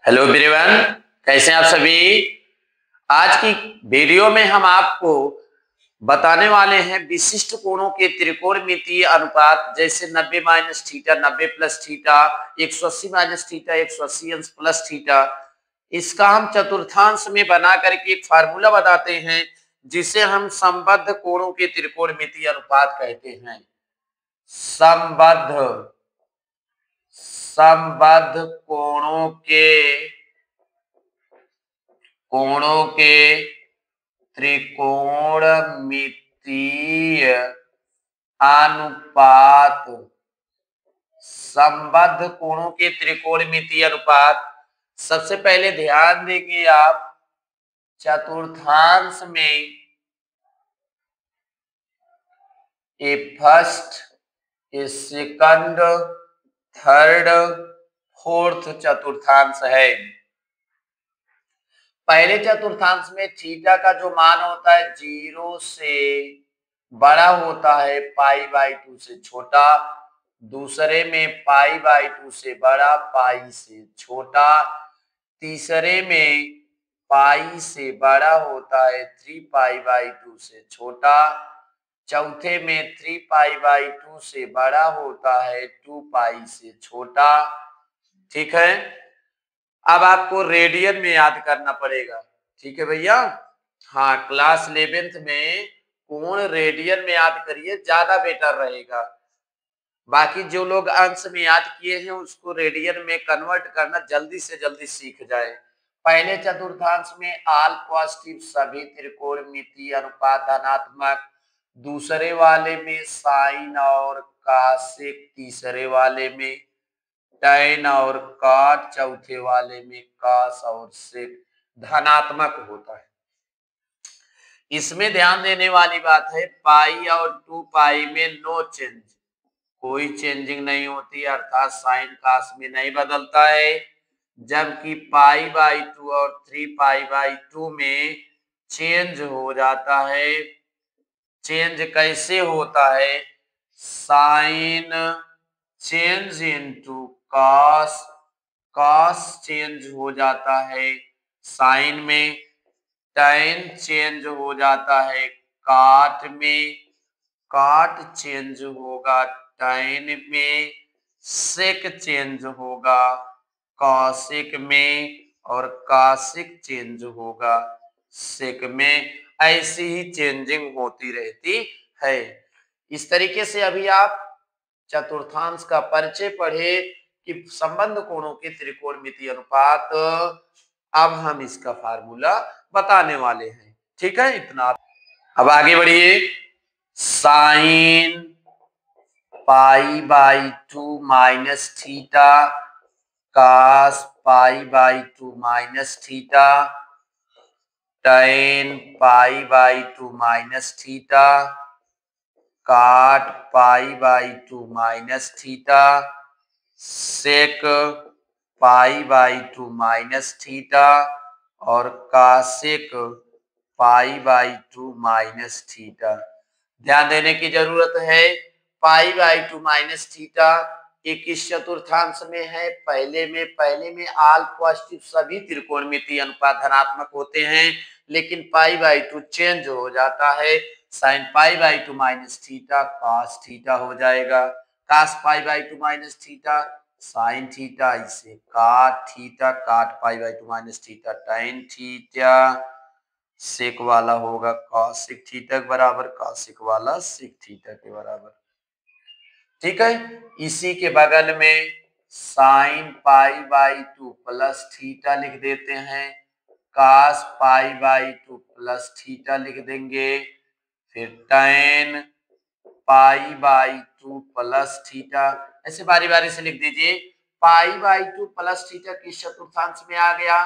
Hello everyone, कैसे हैं आप सभी। आज की वीडियो में हम आपको बताने वाले हैं विशिष्ट कोणों के त्रिकोणमितीय अनुपात, जैसे 90 minus theta, 90 plus theta, 180 minus theta, 180 अंश प्लस थीटा। इसका हम चतुर्थांश में बना करके एक फार्मूला बताते हैं जिसे हम संबद्ध कोणों के त्रिकोणमितीय अनुपात कहते हैं। संबद्ध संबद्ध कोणों के त्रिकोणमितीय अनुपात। संबद्ध कोणों के त्रिकोणमितीय अनुपात। सबसे पहले ध्यान देंगे आप, चतुर्थांश में ए फर्स्ट, ए सेकंड, थर्ड, फोर्थ चतुर्थांश है। पहले चतुर्थांश में थीटा का जो मान होता है 0 से बड़ा होता है, पाई बाई 2 से छोटा। दूसरे में पाई बाई 2 से बड़ा, पाई से छोटा। तीसरे में पाई से बड़ा होता है 3 पाई बाई 2 से छोटा। चौथे में 3 पाई बाई 2 से बड़ा होता है 2 पाई से छोटा। ठीक है, अब आपको रेडियन में याद करना पड़ेगा। ठीक है भैया, हाँ, क्लास 11th में कोण रेडियन में याद करिए, ज्यादा बेटर रहेगा। बाकी जो लोग अंश में याद किए हैं उसको रेडियन में कन्वर्ट करना जल्दी से जल्दी सीख जाए। पहले चतुर्थांश में आल पॉजिटिव सभी त्रिकोणमितीय अनुपात धनात्मक, दूसरे वाले में साइन और कासेक, तीसरे वाले में टैन और कॉट, चौथे वाले में कॉस और सेक धनात्मक होता है। इसमें ध्यान देने वाली बात है, पाई और 2 पाई में नो चेंज, कोई चेंजिंग नहीं होती, अर्थात साइन कास में नहीं बदलता है। जबकि पाई बाई 2 और 3 पाई बाई 2 में चेंज हो जाता है। चेंज कैसे होता है? Sine change into cos, cos change हो जाता है साइन में, टैन चेंज हो जाता है काट में, काट चेंज होगा टैन में, सेक चेंज होगा कॉसेक में, और कॉसेक चेंज होगा सेक में। ऐसी ही चेंजिंग होती रहती है। इस तरीके से अभी आप चतुर्थांश का परिचय पढ़े कि संबंध कोणों के त्रिकोणमितीय अनुपात। अब हम इसका फार्मूला बताने वाले हैं। ठीक है, इतना। अब आगे बढ़िए। Sine pi by 2 minus theta, cos pi by 2 minus theta, tan pi by 2 minus theta, cot pi by 2 minus theta, sec pi by 2 minus theta, और cosec pi by 2 minus theta. ध्यान देने की जरूरत है, पाई बाई 2 माइनस थीटा एक इस चतुर्थांश में है। पहले में आल पॉजिटिव सभी त्रिकोणमितीय अनुपात धनात्मक होते हैं, लेकिन पाई बाई 2 चेंज हो जाता है। Sine pi by 2 minus theta cos theta हो जाएगा, cos pi by 2 minus theta sine theta, इसे cot theta, cot pi by 2 minus theta tan theta, sec वाला होगा कॉसेक थीटा के बराबर, कॉसेक वाला सेक थीटा के बराबर। ठीक है, इसी के बगल में sign pi by 2 plus theta लिख देते हैं, कास पाई बाई 2 प्लस थीटा लिख देंगे, फिर tan pi by 2 plus theta. ऐसे बारी बारी से लिख दीजिए। पाई बाई 2 प्लस थीटा किस चतुर्थांश में आ गया?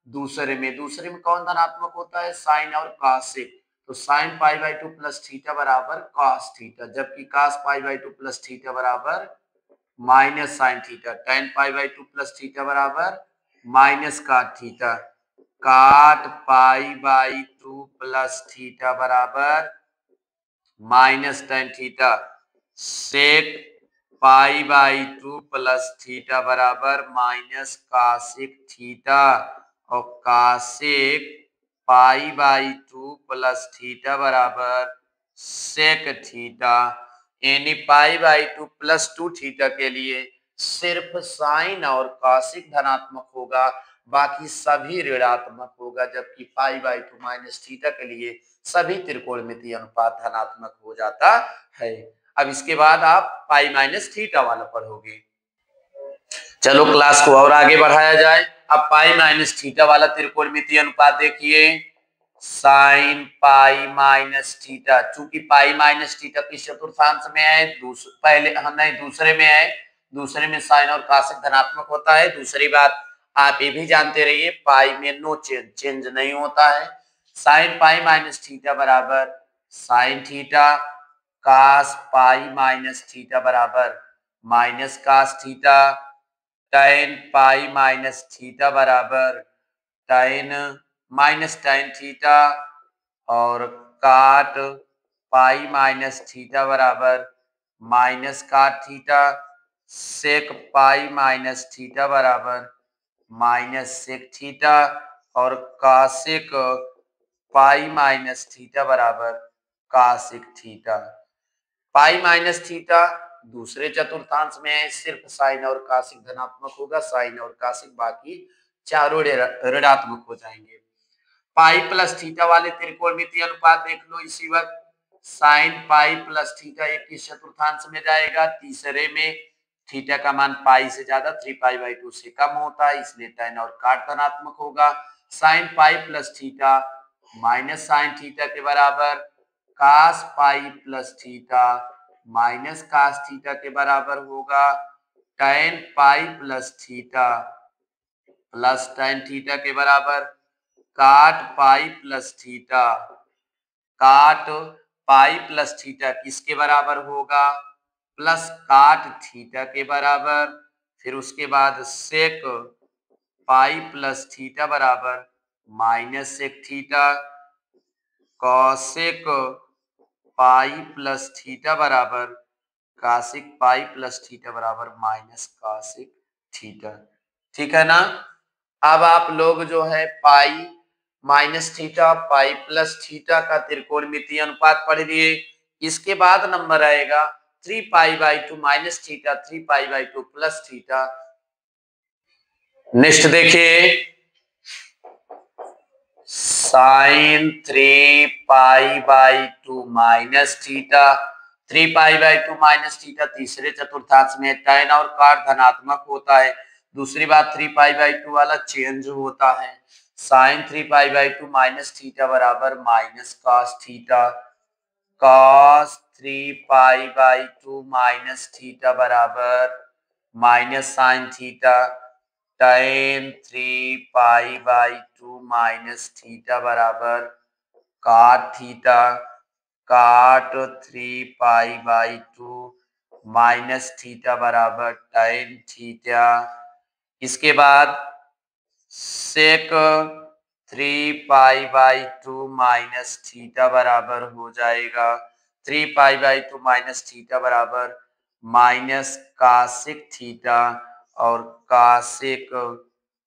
दूसरे में कौन धनात्मक होता है? साइन और कॉसेक। तो sine pi by 2 plus theta बराबर कॉस थीटा, जबकि cos pi by 2 plus theta बराबर minus sine theta, tan pi by 2 plus theta बराबर minus cot theta, cot pi by 2 plus theta बराबर minus tan theta, sec pi by two plus theta बराबर minus cosec theta और cosec pi by two plus theta बराबर sec theta. यानी pi by two plus to theta के लिए सिर्फ sign और कासिक धनात्मक होगा, बाकी सभी ऋणात्मक होगा, जबकि पाई बाई टू माइनस थीटा के लिए सभी त्रिकोणमितीय अनुपात धनात्मक हो जाता है। अब इसके बाद आप पाई माइनस थीटा वाला पढ़ोगे। चलो क्लास को और आगे बढ़ाया जाए। अब पाई माइनस थीटा वाला त्रिकोणमितीय अनुपात देखिए, साइन पाई माइनस थीटा। चूंकि पाई माइनस थीटा किस चतुर्थांश में है, पहले हम नहीं दूसरे में है, दूसरे में साइन और कासिक धनात्मक होता है। दूसरी बात आप ये भी जानते रहिए, पाई में नो चेंज नहीं होता है। साइन पाई माइनस थीटा बराबर sine theta, cos pi minus theta बराबर minus cos theta, tan pi minus theta बराबर tan माइनस tan थीटा, और काट पाई माइनस थीटा बराबर minus cot theta, sec pi minus theta बराबर minus sec theta, और cosec pi minus theta बराबर cosec theta. Pi minus theta दूसरे चतुर्थांश में है, सिर्फ साइन और कासिक धनात्मक होगा, साइन और कासिक बाकी चारों ऋणात्मक हो जाएंगे। पाई प्लस थीटा वाले त्रिकोणमितीय अनुपात देख लो इसी वक्त, साइन पाई प्लस थीटा एक किस चतुर्थांश में जाएगा, तीसरे में। थीटा का मान पाई से ज्यादा 3 पाई बाई 2 से कम होता है, इसलिए tan और काट धनात्मक होगा। Sine pi plus theta minus sine theta के बराबर, cos pi plus theta minus cos theta के बराबर होगा, tan pi plus theta plus tan theta के बराबर, काट पाई प्लस थीटा, काट पाई प्लस थीटा किसके बराबर होगा, प्लस काट थीटा के बराबर। फिर उसके बाद सेक पाई प्लस थीटा बराबर minus sec theta, cosec pi plus theta बराबर कासिक पाई प्लस थीटा बराबर माइनस कासिक थीटा। ठीक है ना। अब आप लोग जो है pi minus theta pi plus theta का त्रिकोणमितीय अनुपात पढ़ लिए। इसके बाद नंबर आएगा 3 pi by 2 minus theta 3 pi by 2 plus theta. Next देखिए, sine 3 pi by 2 minus theta, 3 pi by 2 minus theta तीसरे चतुर्थांश में tan और काट धनात्मक होता है। दूसरी बात 3 पाई बाई 2 वाला चेंज होता है। Sine 3 pi by 2 minus theta बराबर minus cos theta, cos 3 pi by 2 minus theta बराबर minus sine theta, tan 3 pi by 2 minus theta बराबर cot theta, cot 3 pi by 2 minus theta बराबर tan theta. इसके बाद sec 3 pi by 2 minus theta बराबर हो जाएगा 3 pi by 2 minus theta बराबर minus cosec theta, और कासिक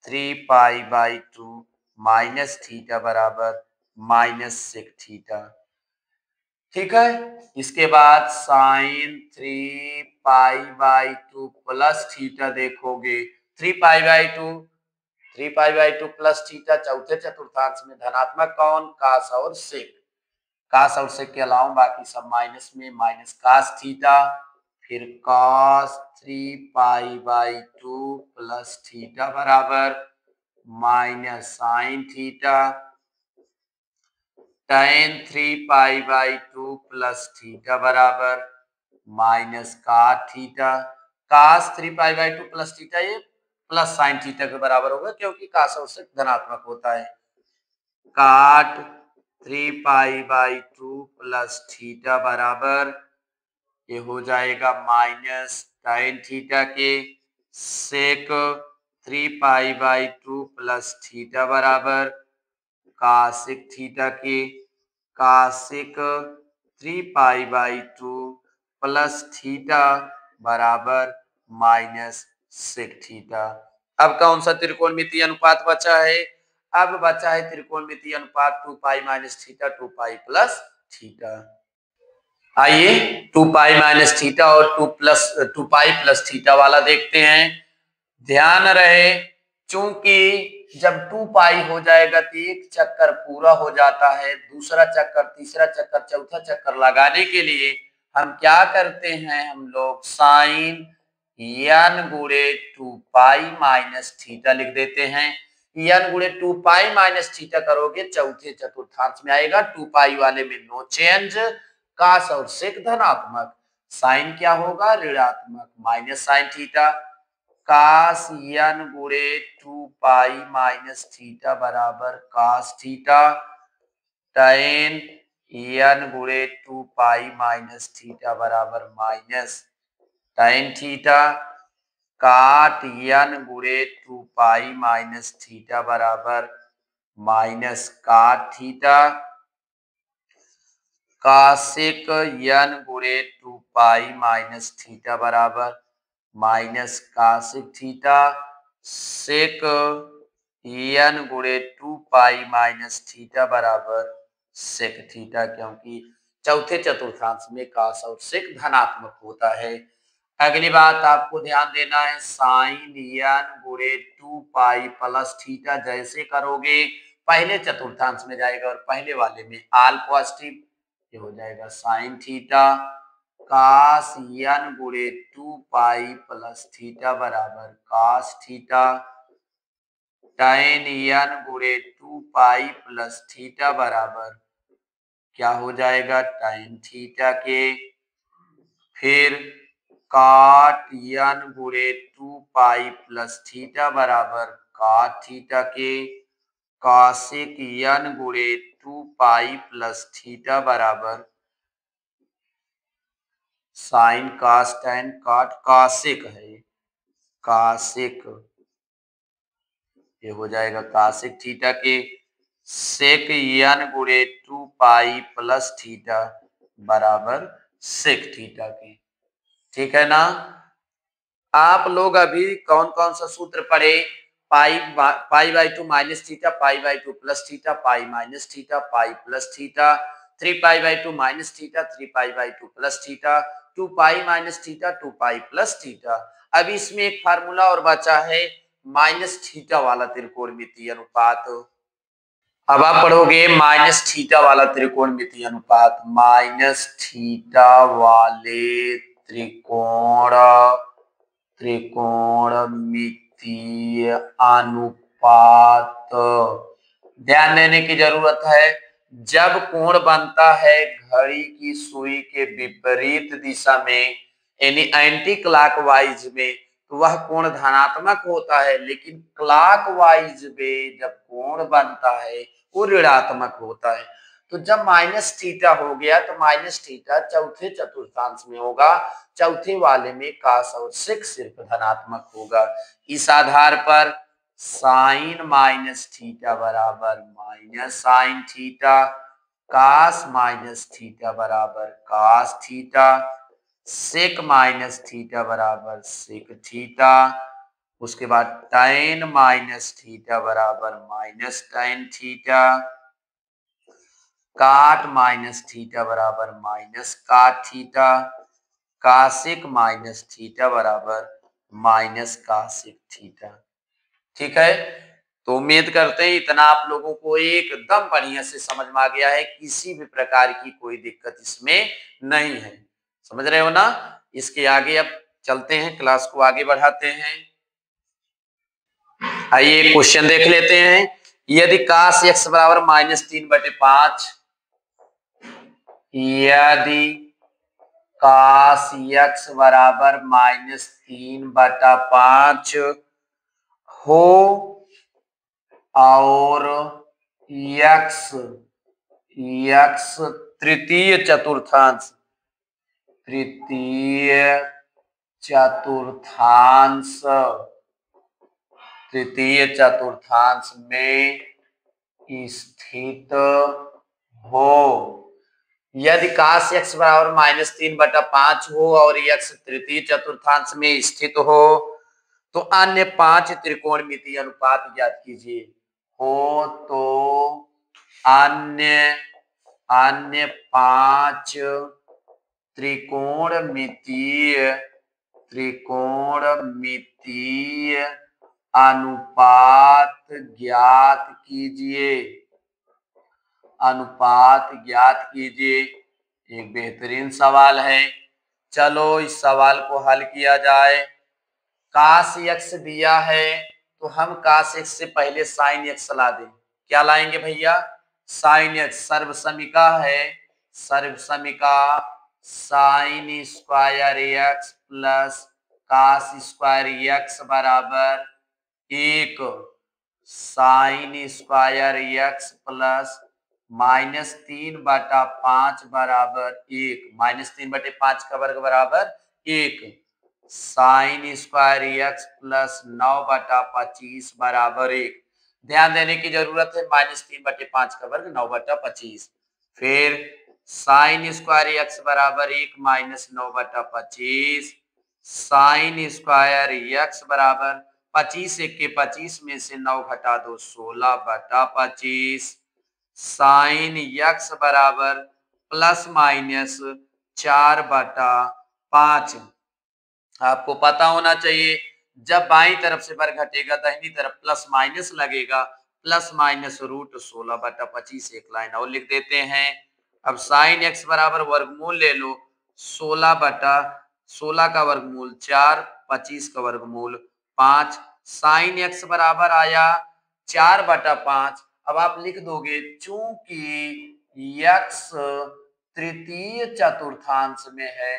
3 पाई बाई 2 माइनस थीटा बराबर माइनस सेक थीटा। ठीक है। इसके बाद sine 3 pi by 2 plus theta देखोगे, 3 pi by 2 3 pi by 2 plus theta चौथे चतुर्थांश में धनात्मक कौन, कास और सेक। कास और सेक के अलावा बाकी सब माइनस में, माइनस कास थीटा, फिर cos 3 pi by 2 plus theta बराबर minus sine theta, tan 3 pi by 2 plus theta बराबर minus cot theta, cos 3 pi by 2 plus theta ये प्लस साइन थीटा के बराबर होगा, क्योंकि कास और सेक धनात्मक होता है। काट 3 पाई बाई 2 प्लस थीटा बराबर ये हो जाएगा माइनस tan थीटा के, सेक 3 पाई बाई 2 प्लस थीटा बराबर कासिक थीटा के, कासिक 3 पाई बाई 2 प्लस थीटा बराबर माइनस सेक थीटा। अब कौन सा त्रिकोणमितीय अनुपात बचा है? अब बचा है त्रिकोणमितीय अनुपात 2 पाई माइनस थीटा 2 पाई प्लस थीटा। आइए 2 पाई माइनस थीटा और 2 पाई प्लस थीटा वाला देखते हैं। ध्यान रहे, चूंकि जब 2 पाई हो जाएगा तो एक चक्कर पूरा हो जाता है, दूसरा चक्कर, तीसरा चक्कर, चौथा चक्कर लगाने के लिए हम क्या करते हैं, हम लोग साइन n गुणे 2 पाई माइनस थीटा लिख देते हैं। n गुणे 2 पाई माइनस थीटा करोगे चौथे चतुर्थांश में आएगा, 2 पाई वाले में नो चेंज, कास और सेक धनात्मक, साइन क्या होगा ऋणात्मक, माइनस साइन थीटा, कास n गुणे 2 पाई माइनस थीटा बराबर कास थीटा, tan n गुणे 2 पाई माइनस थीटा बराबर माइनस tan थीटा, काट n गुणे 2 पाई माइनस थीटा बराबर माइनस काट थीटा, कासेक n गुणे 2 पाई माइनस थीटा बराबर माइनस कासेक थीटा, सेक n गुणे 2 पाई माइनस थीटा बराबर सेक थीटा, क्योंकि चौथे चतुर्थांश में कास और सेक धनात्मक होता है। अगली बात आपको ध्यान देना है, साइन n गुणे 2 पाई प्लस थीटा जैसे करोगे पहले चतुर्थांश में जाएगा और पहले वाले में आल पॉजिटिव, ये हो जाएगा साइन थीटा, कास n गुणे 2 पाई प्लस थीटा बराबर कास थीटा, tan n गुणे 2 पाई प्लस थीटा बराबर क्या हो जाएगा tan थीटा के, फिर काट n गुणे 2 पाई प्लस थीटा बराबर काट थीटा के, कासेक n गुणे 2 पाई प्लस थीटा बराबर साइन कास टैन काट कासेक है, कासेक, ये हो जाएगा कासेक थीटा के, सेक n गुणे 2 पाई प्लस थीटा बराबर सेक थीटा के। ठीक है ना। आप लोग अभी कौन कौन सा सूत्र पढ़े, पाई by 2 minus theta, pi by 2 plus theta, pi minus theta, pi plus theta, 3 pi by 2 minus theta, 3 pi by 2 plus theta, 2 pi minus theta, 2 pi plus theta. अब इसमें एक फार्मूला और बचा है माइनस थीटा वाला त्रिकोणमितीय अनुपात। अब आप पढ़ोगे माइनस थीटा वाला त्रिकोणमितीय अनुपात, माइनस थीटा वाले त्रिकोणमितीय अनुपात। ध्यान देने की जरूरत है, जब कोण बनता है घड़ी की सुई के विपरीत दिशा में यानी एंटी क्लॉकवाइज में, तो वह कोण धनात्मक होता है, लेकिन क्लॉकवाइज में जब कोण बनता है वो ऋणात्मक होता है। तो जब माइनस थीटा हो गया तो माइनस थीटा चौथे चतुर्थांश में होगा, चौथे वाले में कास और सेक सिर्फ धनात्मक होगा। इस आधार पर साइन माइनस थीटा बराबर minus sine theta, cos minus theta बराबर cos theta, sec minus theta बराबर सेक थीटा, उसके बाद tan माइनस थीटा बराबर minus tan theta, cot minus theta बराबर minus cot theta, cosec minus theta बराबर minus cosec theta. ठीक है, तो उम्मीद करते हैं इतना आप लोगों को एकदम बढ़िया से समझ में आ गया है, किसी भी प्रकार की कोई दिक्कत इसमें नहीं है। समझ रहे हो ना। इसके आगे अब चलते हैं, क्लास को आगे बढ़ाते हैं। आइए क्वेश्चन देख लेते हैं। यदि काश x बराबर -3/5, यदि काश x बराबर -3/5 हो और x तृतीय चतुर्थांश में स्थित हो, यदि काश x बराबर -3/5 हो और x तृतीय चतुर्थांश में स्थित हो तो अन्य 5 त्रिकोणमितीय अनुपात ज्ञात कीजिए। हो तो अन्य अन्य 5 त्रिकोणमितीय अनुपात ज्ञात कीजिए। अनुपात ज्ञात कीजिए। एक बेहतरीन सवाल है। चलो इस सवाल को हल किया जाए। काश x दिया है तो हम काश x से पहले साइन x ला दें। क्या लाएंगे भैया? Sign x। सर्वसमिका है, सर्वसमिका sine square x plus cos square x बराबर 1। साइन स्क्वायर x प्लस -3/5 बराबर 1। -3/5 का वर्ग बराबर 1। साइन स्क्वायर x प्लस 9/25 बराबर 1। ध्यान देने की जरूरत है, -3/5 का वर्ग 9/25। फिर साइन स्क्वायर x बराबर 1 माइनस 9/25। साइन स्क्वायर x बराबर 25 1 के 25 में से 9 घटा दो 16/25। साइन x बराबर प्लस माइनस 4/5। आपको पता होना चाहिए जब बाईं तरफ से वर्ग घटेगा दाहिनी तरफ प्लस माइनस लगेगा। Plus minus root 16/25। एक लाइन और लिख देते हैं। अब साइन x बराबर वर्गमूल ले लो। 16 का वर्गमूल 4, 25 का वर्गमूल 5। साइन x बराबर आया 4/5। अब आप लिख दोगे चूंकि x तृतीय चतुर्थांश में है,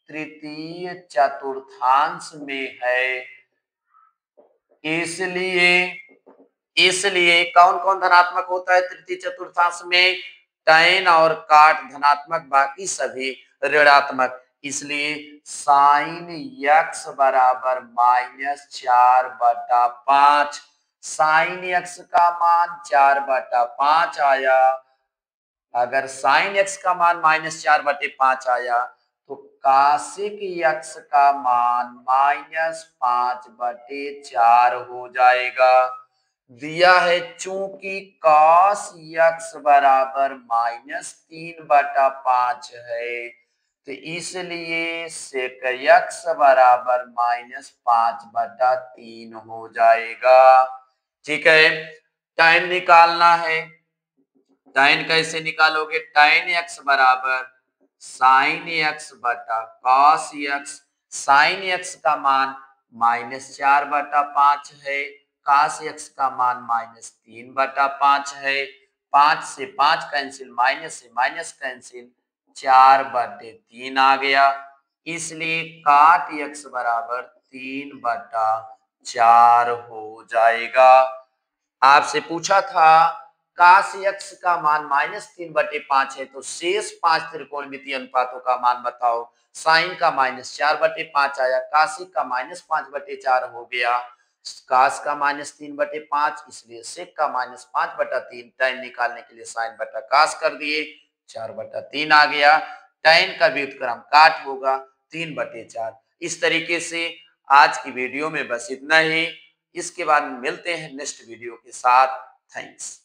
तृतीय चतुर्थांश में है, इसलिए इसलिए कौन कौन धनात्मक होता है तृतीय चतुर्थांश में? tan और cot धनात्मक, बाकी सभी ऋणात्मक। इसलिए साइन x बराबर -4/5। साइन x का मान 4/5 आया। अगर साइन x का मान -4/5 आया तो काशिक x का मान -5/4 हो जाएगा। दिया है चूंकि cos x बराबर -3/5 है तो इसलिए sec x बराबर -5/3 हो जाएगा। ठीक है, tan निकालना है। tan कैसे निकालोगे? tan x बराबर साइन x बटा cos x। साइन x का मान -4/5 है, cos x का मान -3/5 है। 5 से 5 कैंसिल, माइनस से माइनस कैंसिल, 4/3 आ गया। इसलिए cot x बराबर 3/4 हो जाएगा। आपसे पूछा था cos x का मान -3/5 है तो शेष 5 त्रिकोणमितीय अनुपातों का मान बताओ। साइन का -4/5 आया, काशिक का -5/4 हो गया, काश का -3/5, इसलिए सेक का -5/3। tan निकालने के लिए साइन बटा काश कर दिए, 4/3 आ गया। tan का व्युत्क्रम काट होगा 3/4। इस तरीके से आज की वीडियो में बस इतना ही। इसके बाद मिलते हैं नेक्स्ट वीडियो के साथ। थैंक्स।